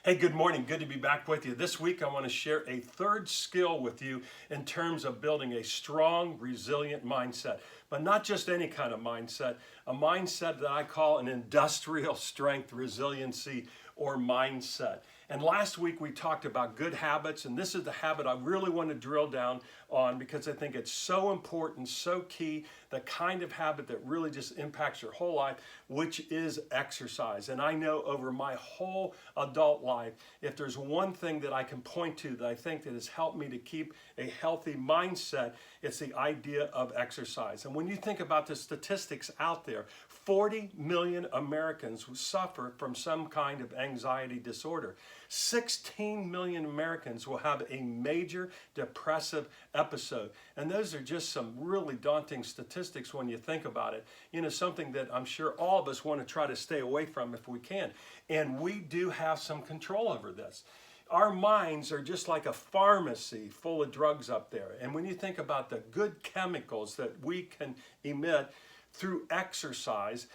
Hey, good morning. Good to be back with you. This week I want to share a third skill with you in terms of building a strong, resilient mindset. But not just any kind of mindset, a mindset that I call an industrial strength resiliency or mindset. And last week we talked about good habits, and this is the habit I really want to drill down on because I think it's so important, so key, the kind of habit that really just impacts your whole life, which is exercise. And I know over my whole adult life, if there's one thing that I can point to that I think that has helped me to keep a healthy mindset, it's the idea of exercise. And when you think about the statistics out there, 40 million Americans suffer from some kind of anxiety disorder. 16 million Americans will have a major depressive episode. And those are just some really daunting statistics when you think about it. You know, something that I'm sure all of us want to try to stay away from if we can. And we do have some control over this. Our minds are just like a pharmacy full of drugs up there. And when you think about the good chemicals that we can emit through exercise,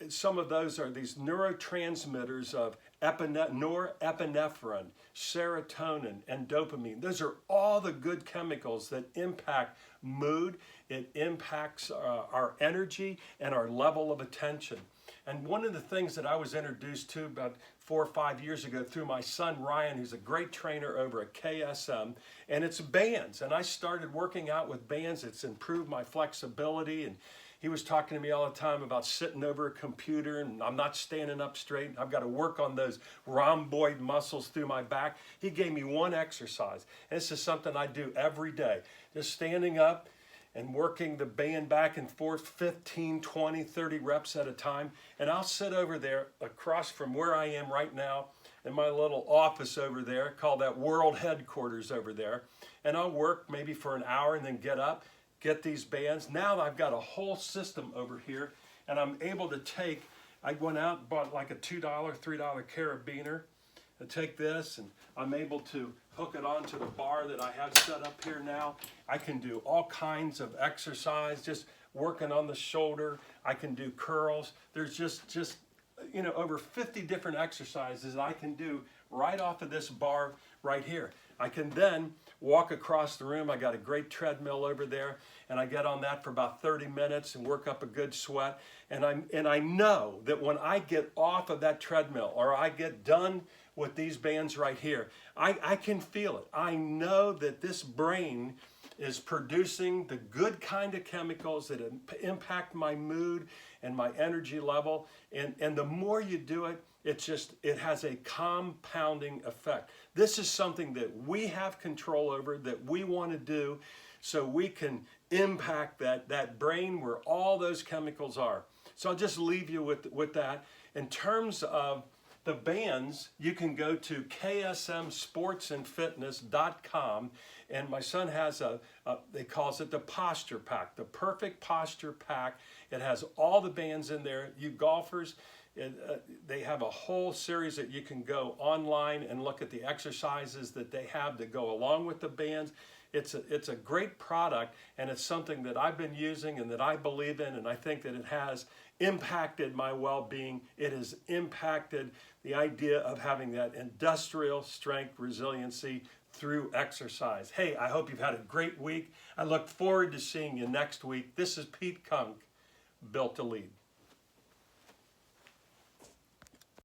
some of those are these neurotransmitters of norepinephrine, serotonin, and dopamine. Those are all the good chemicals that impact mood. It impacts our energy and our level of attention. And one of the things that I was introduced to about 4 or 5 years ago through my son Ryan, who's a great trainer over at KSM, and it's bands. And I started working out with bands. It's improved my flexibility, and he was talking to me all the time about sitting over a computer and I'm not standing up straight. I've got to work on those rhomboid muscles through my back. He gave me one exercise. And this is something I do every day. Just standing up and working the band back and forth 15, 20, 30 reps at a time. And I'll sit over there across from where I am right now in my little office over there, called that world headquarters over there. And I'll work maybe for an hour and then get up, get these bands. Now I've got a whole system over here, and I'm able to take, I went out and bought like a $2, $3 carabiner, and take this, and I'm able to hook it onto the bar that I have set up here now. I can do all kinds of exercise, just working on the shoulder. I can do curls. There's just you know, over 50 different exercises I can do right off of this bar right here. I can then walk across the room. I got a great treadmill over there, and I get on that for about 30 minutes and work up a good sweat. And I know that when I get off of that treadmill or I get done with these bands right here, I can feel it. I know that this brain is producing the good kind of chemicals that impact my mood and my energy level. And the more you do it, it has a compounding effect. This is something that we have control over, that we want to do, so we can impact that brain where all those chemicals are. So I'll just leave you with that. In terms of the bands, you can go to ksmsportsandfitness.com, and my son has they calls it the posture pack, the perfect posture pack. It has all the bands in there. You golfers, they have a whole series that you can go online and look at the exercises that they have that go along with the bands. It's a great product, and it's something that I've been using and that I believe in, and I think that it has impacted my well-being. It has impacted the idea of having that industrial strength resiliency through exercise. Hey, I hope you've had a great week. I look forward to seeing you next week. This is Pete Kunk, Built to Lead.